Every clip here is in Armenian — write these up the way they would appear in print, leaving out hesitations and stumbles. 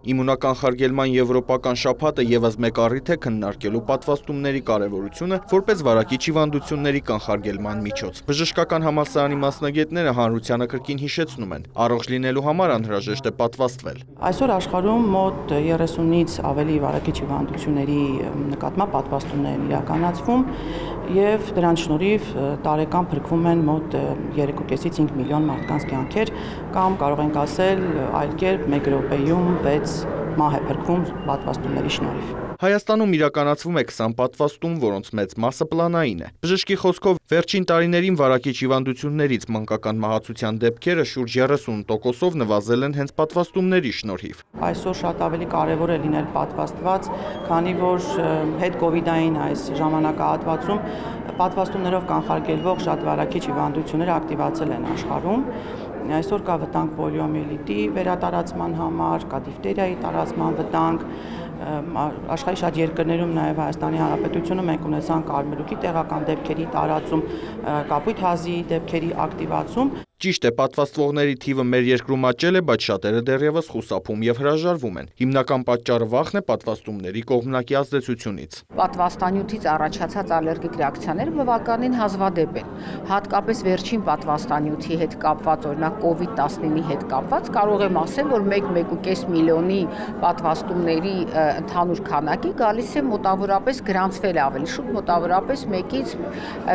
Իմունականխարգելման եվրոպական շաբաթը ևս մեկ առիթ է քննարկելու պատվաստումների կարևորությունը որպես վարակիչ հիվանդությունների կանխարգելման միջոց։ Բժշկական համալսարանի մասնագետները հանրությանը կրկին հիշեցնում են, առողջ լինելու համար անհրաժեշտ է պատվաստվել։ Այսօր աշխարհում մոտ 30-ից ավելի վարակիչ հիվանդությունների նկատմամբ պատվաստումներ են իրականացվում եւ դրանց շնորհիվ տարեկան փրկվում են մոտ 3.5-ից 5 միլիոն մարդկանց կյանքեր կամ կարող ենք ասել այլ կերպ 1 րոպեում 6 մահ է փրկվում պատվաստումների շնորհիվ։ Հայաստանում իրականացվում է 20 պատվաստում, որոնց մեծ մասը պլանային է։ Բժշկի խոսքով վերջին տարիներին վարակիչ հիվանդություններից մանկական մահացության դեպքերը շուրջ 30%-ով նվազել են հենց պատվաստումների շնորհիվ։ Այսօր շատ ավելի կարևոր է լինել պատվաստված, քանի որ հետ-կովիդային այս ժամանակահատվածում պատվաստումներով կանխարգելվող շատ վարակիչ հիվանդություններ ակտիվացել են աշխարհում։ Այսօր կա վտանգ պոլիոմիելիտի վերատարածման համար, կա դիֆթերիայի տարածման վտանգ, աշխարհի շատ երկրներում, նաև Հայաստանի Հանրապետությունում մենք ունեցանք կարմրուկի տեղական դեպքերի տարածում, կապույտ հազի դեպքերի ակտիվացում։ Ճիշտ է, պատվաստվողների թիվը մեր երկրում աճել է, բայց շատերը դեռևս խուսափում եւ հրաժարվում են։ Հիմնական պատճառը վախն է պատվաստումների կողմնակի ազդեցությունից։ Պատվաստանյութից առաջացած ալերգիկ ռեակցիաները բավականին հազվադեպ են։ Հատկապես վերջին պատվաստանյութի հետ կապված, օրինակ COVID-19-ի հետ կապված, կարող եմ ասել, որ 1.5 միլիոնի պատվաստումների ընդհանուր քանակի գալիս է մոտավորապես գրանցվել է ավելի շուտ, մոտավորապես 1-ից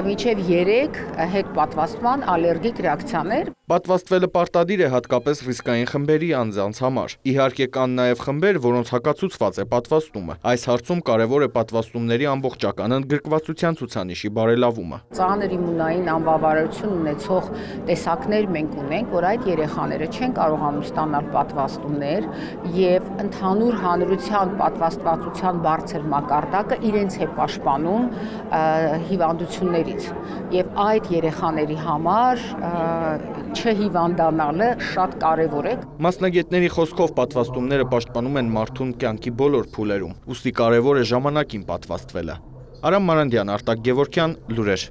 մինչև 3 հետ պատվաստման ալերգիկ ռեակցիաներ։ Պատվաստվելը պարտադիր է հատկապես ռիսկային խմբերի անձանց համար։ Իհարկե կան նաև խմբեր, որոնց հակացուցված է պատվաստումը։ Այս հարցում կարևոր է պատվաստումների ամբողջական ընդգրկվածության ցուցանիշի բարելավումը։ Ծանր իմունային անբավարարություն ունեցող տեսակներ մենք ունենք, որ այդ երեխաները չեն կարողանում ստանալ պատվաստումներ եւ ընդհանուր հանրության պատվաստվածության բարձր մակարդակը իրենց է պաշտպանում հիվանդություններից։ Եվ այդ երեխաների համար չհիվանդանալը շատ կարևոր է։ Մասնագետների խոսքով պատվաստումները պաշտպանում են մարդուն կյանքի բոլոր փուլերում, ուստի կարևոր է ժամանակին պատվաստվելը։ Արամ Մանանդյան, Արտակ Գևորգյան, լուրեր։